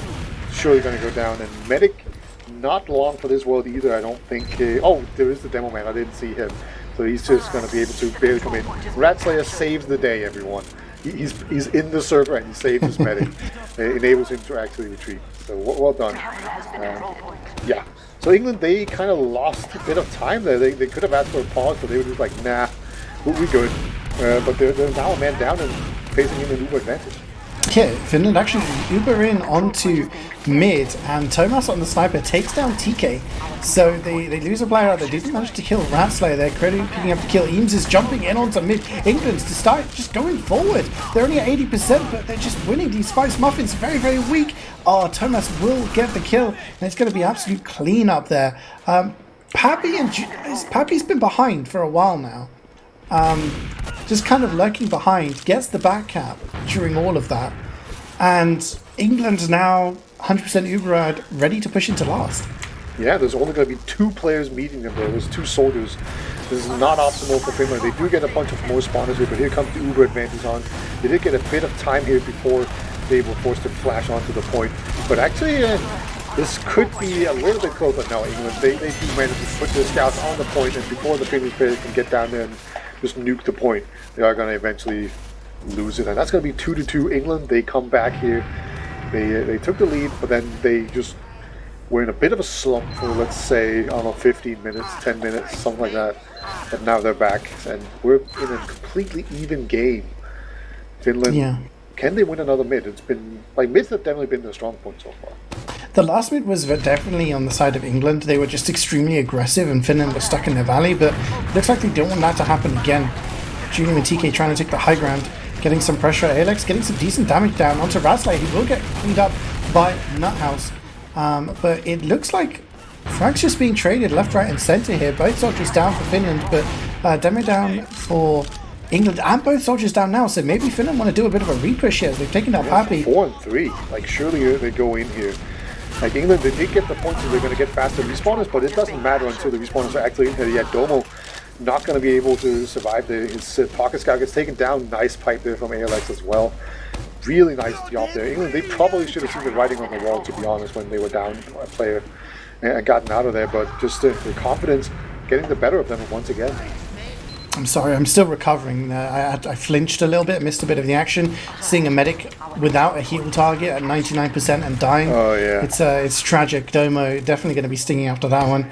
surely going to go down, and Medic not long for this world either, I don't think. Oh, there is the demo man, I didn't see him. So he's just going to be able to barely come in. Ratslayer saves the day, everyone. He's in the server and he saves his medic. It enables him to actually retreat. So well done. Yeah. So England, they kind of lost a bit of time there. They could have asked for a pause, but they were just like, nah, we're good. But they're now a man down and facing in an Uber advantage. kit, Finland actually uber in onto mid, and Thomas on the sniper takes down TK. So they lose a player out. They didn't manage to kill Ratslayer there. Credu picking up the kill. Eames is jumping in onto mid. England to start just going forward. They're only at 80%, but they're just winning these fights. Muffins very, very weak. Oh, Thomas will get the kill, and it's going to be absolute clean up there. Pappy's been behind for a while now. Just kind of lurking behind, gets the back cap during all of that, and England now 100% Uberad, ready to push into last. Yeah, there's only going to be 2 players meeting them there. There's 2 soldiers. This is not optimal for Finland. They do get a bunch of more spawners here, but here comes the Uber advantage on. They did get a bit of time here before they were forced to flash onto the point. But actually, this could be a little bit closer now, England. They do manage to put their scouts on the point, and before the Finnish players can get down there and just nuke the point, they are going to eventually lose it. And that's going to be 2-2 England. They come back here. They took the lead, but then they just were in a bit of a slump for, let's say, I don't know, 15 minutes, 10 minutes, something like that. But now they're back, and we're in a completely even game. Finland, can they win another mid? It's been, like, mids have definitely been their strong point so far. The last mid was definitely on the side of England. They were just extremely aggressive, and Finland was stuck in their valley, but it looks like they don't want that to happen again. Julian and TK trying to take the high ground, getting some pressure. Alex getting some decent damage down onto Ratslayer. He will get cleaned up by Nuthouse. But it looks like Frank's just being traded left, right, and centre here. Both soldiers down for Finland, but demo down for England, and both soldiers down now. So maybe Finland want to do a bit of a repush here. They've taken out Pappy. 4 and 3. Like, surely they go in here. Like, England, they did get the points, so they're going to get faster respawners, but it doesn't matter until the respawners are actually in here. Yeah, Domo not going to be able to survive. His pocket scout gets taken down. Nice pipe there from ALX as well. Really nice job there. England, they probably should have seen the writing on the wall, to be honest, when they were down a player and gotten out of there, but just their confidence getting the better of them once again. I'm sorry, I'm still recovering. I flinched a little bit, missed a bit of the action. Seeing a medic without a heal target at 99% and dying. Oh yeah, it's tragic. Domo definitely going to be stinging after that one.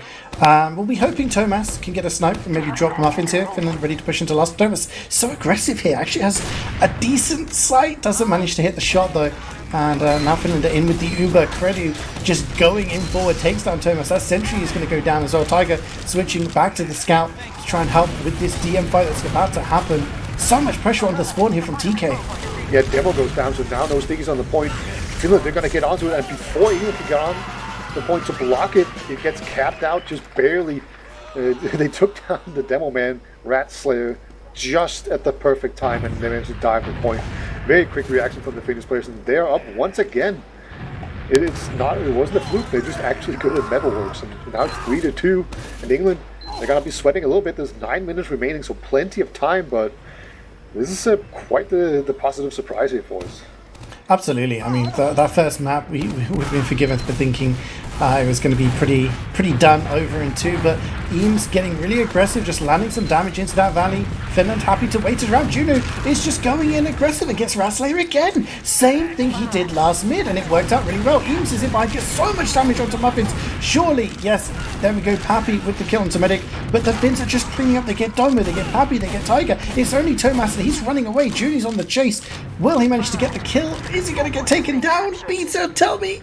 We'll be hoping Thomas can get a snipe and maybe drop Muffins here. Finland ready to push into last. Thomas so aggressive here. Actually has a decent sight. Doesn't manage to hit the shot though. And now Finland are in with the Uber. Credu just going in forward, takes down Thomas. That sentry is going to go down as well. Tiger switching back to the scout to try and help with this DM fight that's about to happen. So much pressure on the spawn here from TK. Yeah, Devil goes down, so now those things on the point. Finland, they're going to get onto it, and before England can get on the point to block it, it gets capped out just barely. They took down the Demo Man, Ratslayer, just at the perfect time, and they managed to dive the point. Very quick reaction from the Finnish players, and they're up once again. It wasn't a fluke, they're just actually good at Metalworks, and now it's 3-2, and England, they're going to be sweating a little bit. There's 9 minutes remaining, so plenty of time, but this is quite the positive surprise here for us. Absolutely. I mean, that first map, we've been forgiven for thinking it was going to be pretty done over in 2, but Eames getting really aggressive, just landing some damage into that valley. Finland happy to wait it around. Juno is just going in aggressive against Ratslayer again. Same thing he did last mid, and it worked out really well. Eames is in behind, gets so much damage onto Muffins. Surely, yes, there we go, Pappy with the kill onto Medic, but the Finns are just cleaning up. They get Domo, they get Pappy, they get Tiger. It's only Thomas, and he's running away. Junie's on the chase. Will he manage to get the kill? Is he going to get taken down? Pizza, tell me.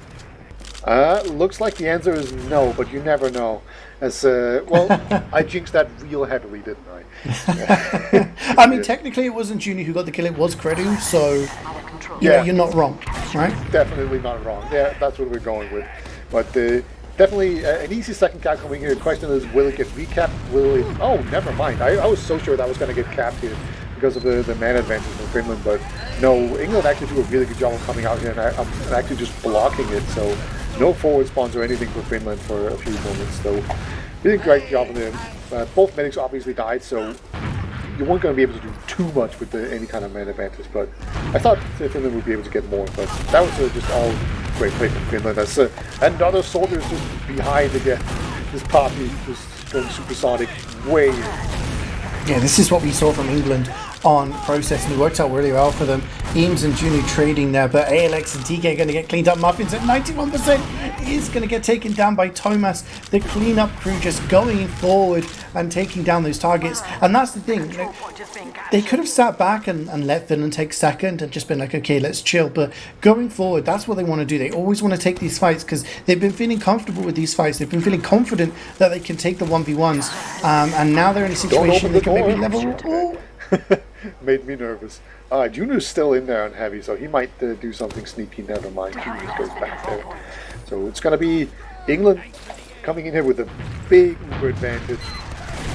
Looks like the answer is no, but you never know. As well, I jinxed that real heavily, didn't I? I mean, technically it wasn't Junie who got the kill, it was Credu, so yeah, you're not wrong, right? Definitely not wrong. Yeah, that's what we're going with. But definitely an easy second cap coming here. The question is, will it get recapped? Will it? Oh, never mind. I was so sure that was going to get capped here because of the man advantage from Finland, but no, England actually do a really good job of coming out here and actually just blocking it. So no forward spawns or anything for Finland for a few moments. So really great job of them. Both medics obviously died, so you weren't going to be able to do too much with any kind of man advantage. But I thought Finland would be able to get more. But that was just all great play from Finland. That's another soldier is just behind again. This Poppy just going supersonic way. Yeah, this is what we saw from England on Process, and it worked out really well for them. Eames and Juno trading there, but ALX and TK are going to get cleaned up. Muffins at 91% is going to get taken down by Thomas. The cleanup crew just going forward and taking down those targets. And that's the thing, you know, they could have sat back and let Finland take second and just been like, okay, let's chill. But going forward, that's what they want to do. They always want to take these fights because they've been feeling comfortable with these fights. They've been feeling confident that they can take the 1v1s. And now they're in a situation they can maybe level. Oh. Made me nervous. Juno's still in there on heavy, so he might do something sneaky. Never mind. Juno just goes back there. So it's going to be England coming in here with a big Uber advantage.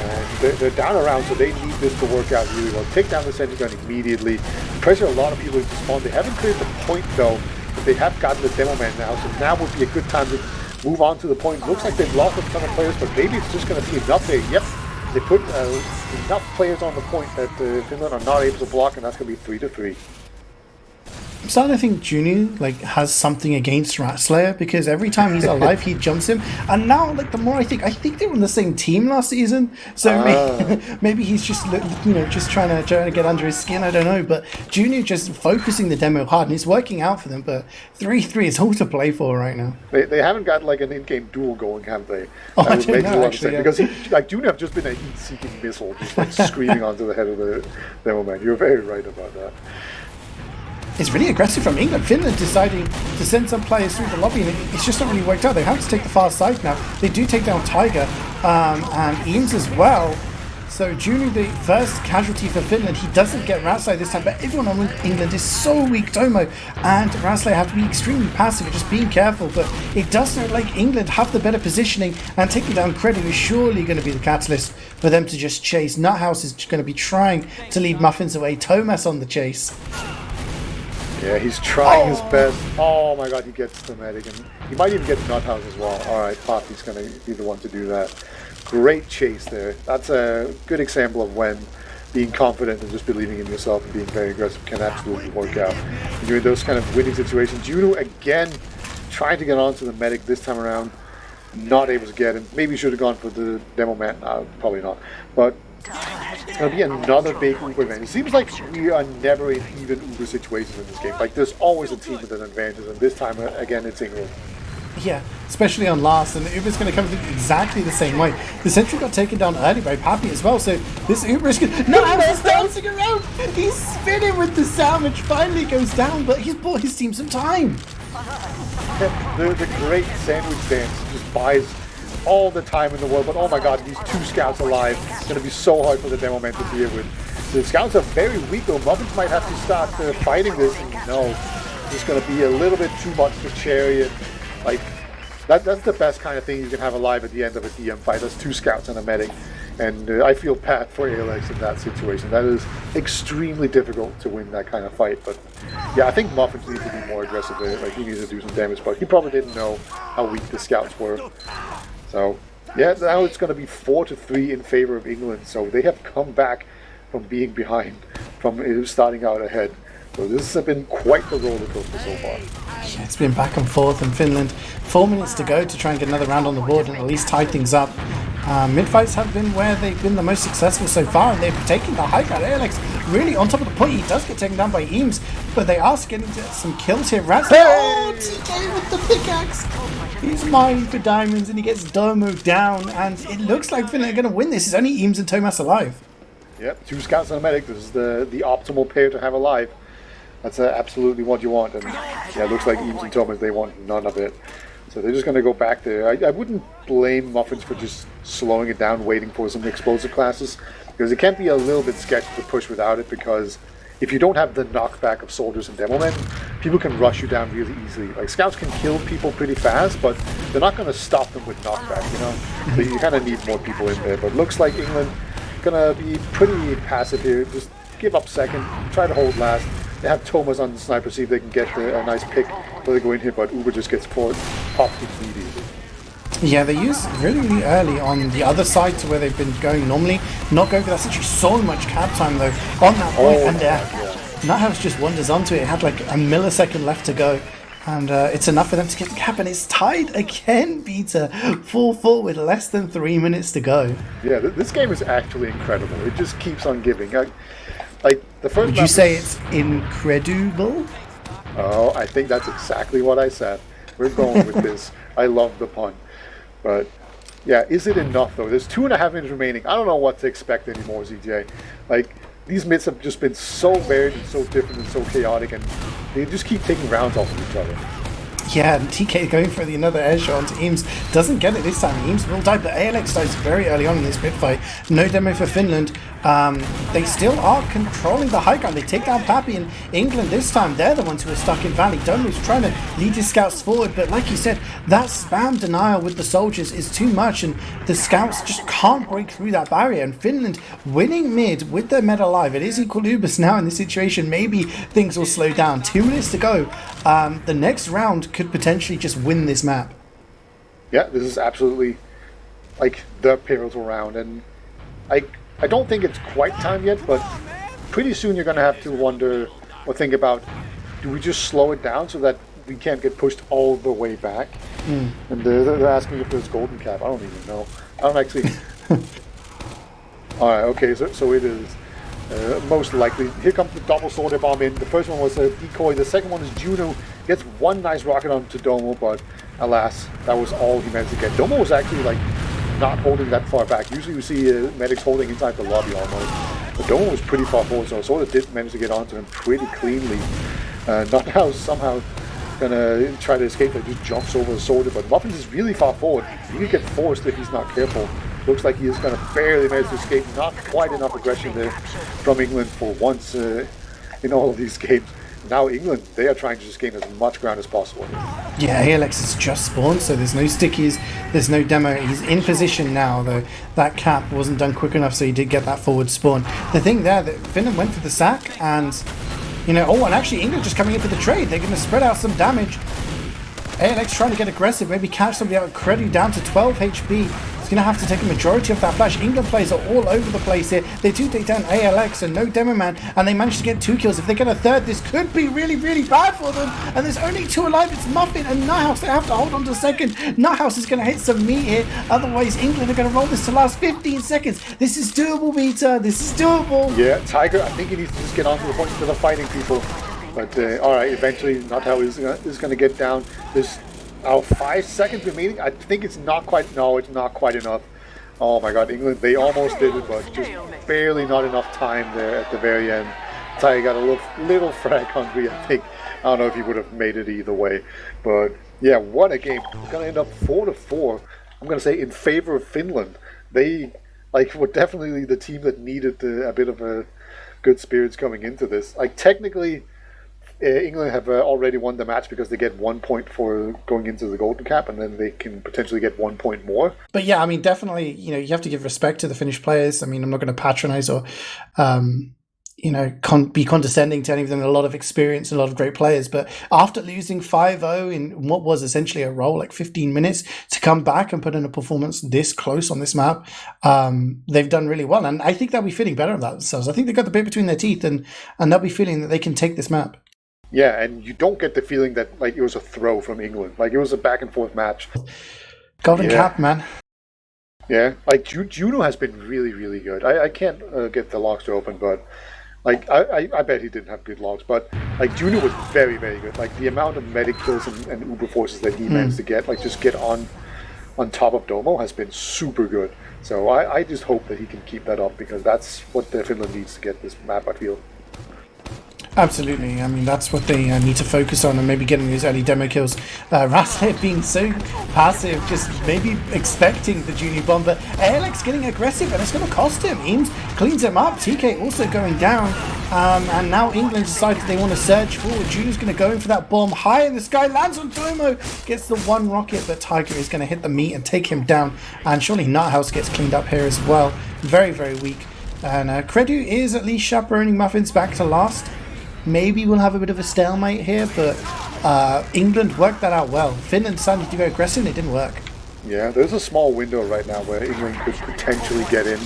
And they're down around, so they need this to work out really well. Take down the sentry gun immediately. Pressure a lot of people to spawn. They haven't cleared the point though, but they have gotten the demo man now. So now would be a good time to move on to the point. Looks like they've lost a ton of players, but maybe it's just going to be enough there. Yep, they put enough players on the point that Finland are not able to block, and that's going to be 3-3. I'm starting to think Juno has something against Ratslayer because every time he's alive he jumps him, and now the more I think they were on the same team last season, so maybe he's just just trying to get under his skin. I don't know, but Juno just focusing the demo hard and it's working out for them. But 3-3 is all to play for right now. They haven't got an in-game duel going, have they? Oh, I don't know, actually, because Juno have just been a heat-seeking missile, just screaming onto the head of the demo man. You're very right about that. It's really aggressive from England. Finland deciding to send some players through the lobby, and it's just not really worked out. They have to take the far side now. They do take down Tiger and Eames as well. So Juno, the first casualty for Finland, he doesn't get Ratslayer this time, but everyone on England is so weak, Tomo, and Ratslayer have to be extremely passive and just being careful. But it does look like England have the better positioning, and taking down Credit is surely going to be the catalyst for them to just chase. Nuthouse is going to be trying to lead Muffins away. Thomas on the chase. Yeah, he's trying his best. Oh my god, he gets the medic, and he might even get Nuthouse as well. Alright, Poppy's going to be the one to do that. Great chase there. That's a good example of when being confident and just believing in yourself and being very aggressive can absolutely work out. And you're in those kind of winning situations. Juno again trying to get onto the medic this time around. Not able to get him. Maybe should have gone for the demo man. Probably not. But it's going to be another big Uber advantage. It seems like we are never in even Uber situations in this game. There's always a team with an advantage, and this time, again, it's England. Yeah, especially on last, and the Uber's going to come through exactly the same way. The sentry got taken down early by Pappy as well, so this Uber is going to... No, he's dancing around! He's spinning with the salvage, finally goes down, but he's bought his team some time. The great sandwich dance just buys all the time in the world, but oh my god, these two scouts alive. It's going to be so hard for the demo man to deal with. The scouts are very weak though. Muffins might have to start fighting this, and no, it's going to be a little bit too much for Chariot. That's the best kind of thing you can have alive at the end of a DM fight. That's two scouts and a medic, and I feel bad for Alex in that situation. That is extremely difficult to win that kind of fight. But yeah, I think Muffins needs to be more aggressive there. He needs to do some damage, but he probably didn't know how weak the scouts were. So yeah, now it's going to be 4-3 in favor of England. So they have come back from being behind, from starting out ahead. So this has been quite the roller coaster so far. Yeah, it's been back and forth in Finland. 4 minutes to go to try and get another round on the board and at least tie things up. Mid-fights have been where they've been the most successful so far, and they've taken the high ground. Alex really on top of the point. He does get taken down by Eames, but they are getting some kills here. Oh, TK with the pickaxe. He's mining for diamonds, and he gets Domo down, and it looks like Finland are going to win this. It's only Eames and Thomas alive. Yep, 2 scouts and a medic. This is the optimal pair to have alive. That's absolutely what you want, and yeah, it looks like Eames and Thomas, they want none of it. So they're just going to go back there. I wouldn't blame Muffins for just slowing it down, waiting for some explosive classes, because it can be a little bit sketchy to push without it, because if you don't have the knockback of soldiers and demo men, people can rush you down really easily. Scouts can kill people pretty fast, but they're not going to stop them with knockback, So you kind of need more people in there. But looks like England going to be pretty passive here. Just give up second, try to hold last. They have Thomas on the sniper, see if they can get a nice pick before they go in here, but Uber just gets popped immediately. Yeah, they use really early on the other side to where they've been going normally. Not going for that, actually so much cap time though on that point, and Nuthouse just wanders onto it. It had like a millisecond left to go, and it's enough for them to get the cap, and it's tied again, Peter. 4-4 with less than 3 minutes to go. Yeah, this game is actually incredible. It just keeps on giving. Like, the first Would map you say it's incredible? Oh, I think that's exactly what I said. We're going with this. I love the pun. But, yeah, is it enough, though? There's 2.5 minutes remaining. I don't know what to expect anymore, CeeJaey. Like, these mids have just been so varied and so different and so chaotic, and they just keep taking rounds off of each other. Yeah, and TK going for another air shot onto Eames. Doesn't get it this time. Eames will die, but ALX dies very early on in this mid fight. No demo for Finland. They still are controlling the high ground. They take down Pappy, and England this time, they're the ones who are stuck in Valley. Domo's trying to lead his scouts forward, but like you said, that spam denial with the soldiers is too much, and the scouts just can't break through that barrier. And Finland winning mid with their med alive. It is Equalubus now in this situation. Maybe things will slow down. 2 minutes to go. The next round could potentially just win this map. Yeah, this is absolutely like the pivotal round, and I don't think it's quite time yet, but pretty soon you're going to have to wonder or think about, do we just slow it down so that we can't get pushed all the way back? And they're asking if there's golden cap. I don't even know. I don't actually... Alright, okay, so it is most likely. Here comes the double sword bomb in. The first one was a decoy. The second one is Juno. Gets one nice rocket onto Domo, but alas, that was all he managed to get. Domo was actually like not holding that far back. Usually you see medics holding inside the lobby almost. But Domo was pretty far forward, so Soda did manage to get onto him pretty cleanly. Not how somehow gonna try to escape, that just jumps over the Soda, but Muffins is really far forward. He could get forced if he's not careful. Looks like he is gonna barely manage to escape. Not quite enough aggression there from England for once in all of these games. Now England, they are trying to just gain as much ground as possible. Yeah, ALX has just spawned, so there's no stickies, there's no demo. He's in position now, though. That cap wasn't done quick enough, so he did get that forward spawn. The thing there, that Finland went for the sack, and, you know, oh, and actually England just coming in for the trade. They're going to spread out some damage. ALX trying to get aggressive, maybe catch somebody out. Credu down to 12 HP. He's going to have to take a majority of that flash. England players are all over the place here. They do take down ALX and no demo man, and they managed to get 2 kills. If they get a third, this could be really, really bad for them. And there's only 2 alive. It's Muffin and Nighthouse. They have to hold on to second. Nighthouse is going to hit some meat here. Otherwise, England are going to roll this to last 15 seconds. This is doable, Vita. This is doable. Yeah, Tiger, I think he needs to just get onto the point instead of fighting people. But alright, eventually Nighthouse is going to get down. There's 5 seconds remaining. I think it's not quite, no, it's not quite enough. Oh my god, England, they almost did it, but just barely not enough time there at the very end. Tiger got a little frag hungry, I think. I don't know if he would have made it either way. But yeah, what a game. It's going to end up 4-4. I'm going to say in favor of Finland. They were definitely the team that needed a bit of a good spirits coming into this. Like technically, England have already won the match because they get 1 point for going into the golden cap, and then they can potentially get 1 point more. But yeah, I mean, definitely, you know, you have to give respect to the Finnish players. I mean, I'm not going to patronize or, you know, be condescending to any of them. A lot of experience, a lot of great players. But after losing 5-0 in what was essentially a roll, like 15 minutes, to come back and put in a performance this close on this map, they've done really well. And I think they'll be feeling better about themselves. I think they've got the bit between their teeth, and they'll be feeling that they can take this map. Yeah, and you don't get the feeling that like it was a throw from England. Like it was a back and forth match. Golden cap, man. Yeah, like Juno has been really, really good. I can't get the logs to open, but like I bet he didn't have good logs. But like Juno was very, very good. Like the amount of medic kills and Uber forces that he managed to get, like just get on top of Domo, has been super good. So I just hope that he can keep that up, because that's what the Finland needs to get this map, I feel. Absolutely. I mean, that's what they need to focus on, and maybe getting these early demo kills. Raslet being so passive, just maybe expecting the junior bomb, but ALX getting aggressive, and it's going to cost him. Eames cleans him up. TK also going down, and now England decided they want to surge forward. Junior's going to go in for that bomb high in the sky, lands on Domo, gets the 1 rocket, but Tiger is going to hit the meat and take him down, and surely Nighthouse gets cleaned up here as well. Very, very weak. And Credu is at least chaperoning Muffins back to last. Maybe we'll have a bit of a stalemate here, but England worked that out well. Finland decided to go aggressive, and it didn't work. Yeah, there's a small window right now where England could potentially get in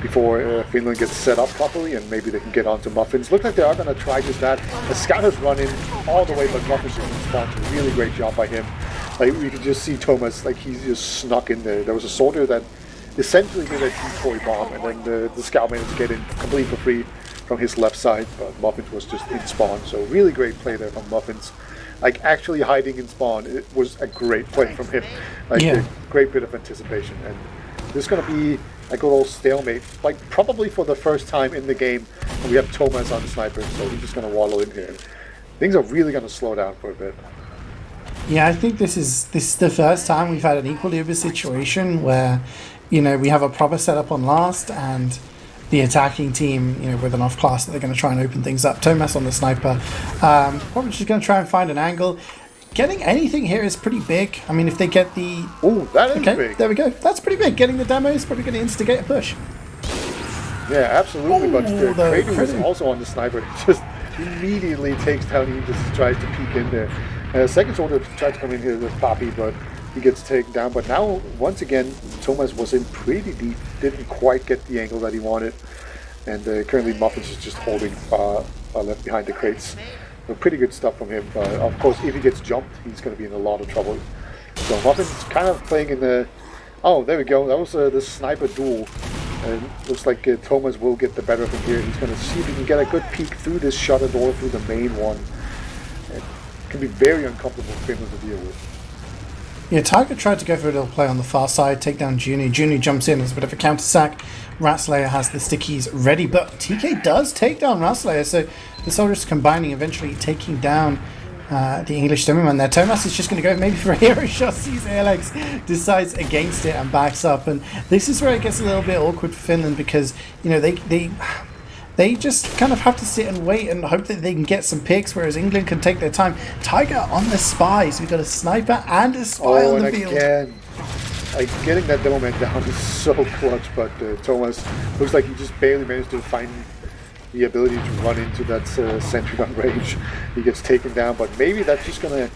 before Finland gets set up properly, and maybe they can get onto Muffins. Looks like they are going to try just that. The scout has run in all the way, but Muffins just responds. Really great job by him. Like we can just see Thomas, like he's just snuck in there. There was a soldier that essentially did a decoy bomb, and then the scout managed to get in completely for free from his left side, but Muffins was just in spawn. So really great play there from Muffins. Like actually hiding in spawn, it was a great play from him. Like a great bit of anticipation. And this is going to be a good old stalemate, like probably for the first time in the game. And we have Thomas on the sniper, so he's just going to waddle in here. Things are really going to slow down for a bit. Yeah, I think this is the first time we've had an equilibrium situation where, you know, we have a proper setup on last and the attacking team, you know, with enough class that they're going to try and open things up. Thomas on the sniper, probably just going to try and find an angle. Getting anything here is pretty big. I mean, if they get the... Oh, that is big. There we go. That's pretty big. Getting the demo is probably going to instigate a push. Yeah, absolutely. But the Kratos is also on the sniper. He just immediately takes down. He just tries to peek in there. Second soldier tried to come in here with Poppy, but he gets taken down. But now, once again, Thomas was in pretty deep. Didn't quite get the angle that he wanted. And currently Muffins is just holding left behind the crates. So pretty good stuff from him. Of course, if he gets jumped, he's going to be in a lot of trouble. So Muffins kind of playing in the... Oh, there we go. That was the sniper duel. And looks like Thomas will get the better of him here. He's going to see if he can get a good peek through this shutter door, through the main one. It can be very uncomfortable for Finland to deal with. Yeah, Tiger tried to go for a little play on the far side, take down Juni. Juni jumps in as a bit of a counter sack. Ratslayer has the stickies ready, but TK does take down Ratslayer, so the soldiers combining, eventually taking down the English Timmerman there. Thomas is just going to go maybe for a hero shot, sees Alex, decides against it and backs up. And this is where it gets a little bit awkward for Finland because, you know, they just kind of have to sit and wait and hope that they can get some picks, whereas England can take their time. Tiger on the spies. We've got a sniper and a spy on the field. Again, getting that demo man down is so clutch, but Thomas looks like he just barely managed to find the ability to run into that sentry gun range. He gets taken down, but maybe that's just going to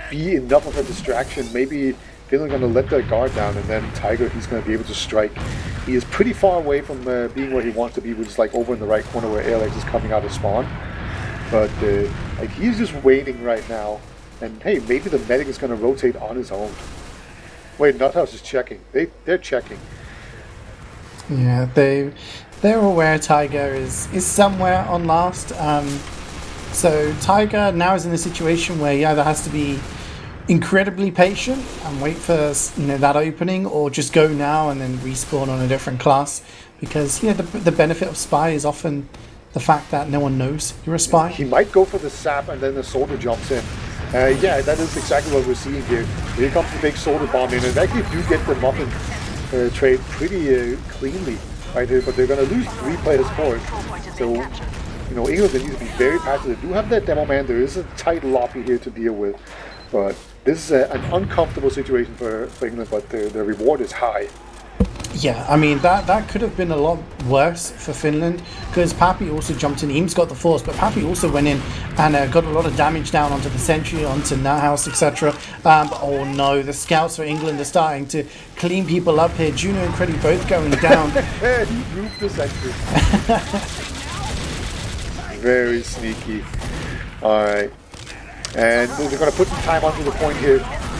be enough of a distraction. Maybe Finland going to let their guard down, and then Tiger, he's going to be able to strike. He is pretty far away from being where he wants to be, which is like over in the right corner where Alex is coming out of spawn. But like he's just waiting right now, and hey, maybe the medic is going to rotate on his own. Wait, Nuthouse is checking. They're checking. Yeah, they're aware Tiger is somewhere on last. So Tiger now is in a situation where he either has to be incredibly patient and wait for, you know, that opening, or just go now and then respawn on a different class, because, you know, the benefit of spy is often the fact that no one knows you're a spy. He might go for the sap and then the soldier jumps in. Yeah, that is exactly what we're seeing here. Here comes the big soldier bomb in, and actually do get the Muffin trade pretty cleanly right here, but they're going to lose 3 players for it. So, you know, England needs to be very passive. They do have that demo man. There is a tight lobby here to deal with, but this is an uncomfortable situation for England, but the reward is high. Yeah, I mean, that could have been a lot worse for Finland, because Papi also jumped in. Eames got the force, but Papi also went in and got a lot of damage down onto the sentry, onto Nahhouse, etc. Oh no, the scouts for England are starting to clean people up here. Juno and Creddy both going down. He moved the sentry. Very sneaky. Alright. And they're going to put some time onto the point here.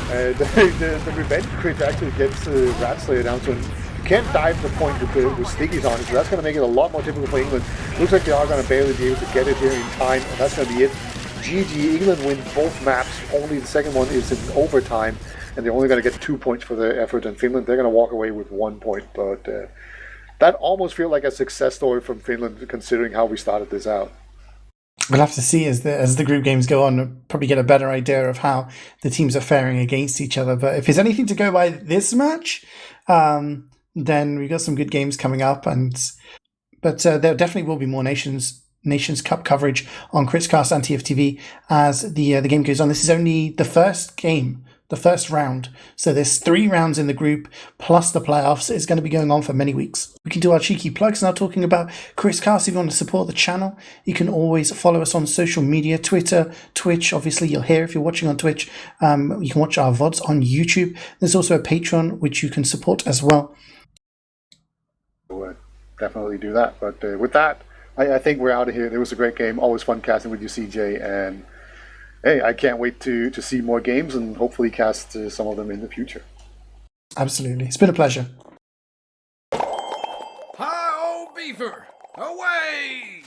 The revenge crit actually gets Ratslayer down, so you can't dive the point with stickies on it, so that's going to make it a lot more difficult for England. Looks like they are going to barely be able to get it here in time, and that's going to be it. GG, England win both maps, only the second one is in overtime, and they're only going to get 2 points for their effort, and Finland, they're going to walk away with 1 point, but that almost feels like a success story from Finland, considering how we started this out. We'll have to see as the group games go on. We'll probably get a better idea of how the teams are faring against each other. But if there's anything to go by this match, then we've got some good games coming up. But there definitely will be more Nations Cup coverage on Critscast and TF2 as the game goes on. This is only the first game, the first round. So there's 3 rounds in the group, plus the playoffs. It's going to be going on for many weeks. We can do our cheeky plugs now, talking about Critscast. If you want to support the channel, you can always follow us on social media, Twitter, Twitch. Obviously, you're here if you're watching on Twitch. You can watch our VODs on YouTube. There's also a Patreon, which you can support as well. We'll definitely do that. But with that, I think we're out of here. It was a great game. Always fun casting with you, CeeJaey. And hey, I can't wait to see more games and hopefully cast some of them in the future. Absolutely. It's been a pleasure. Hi, old beaver! Away!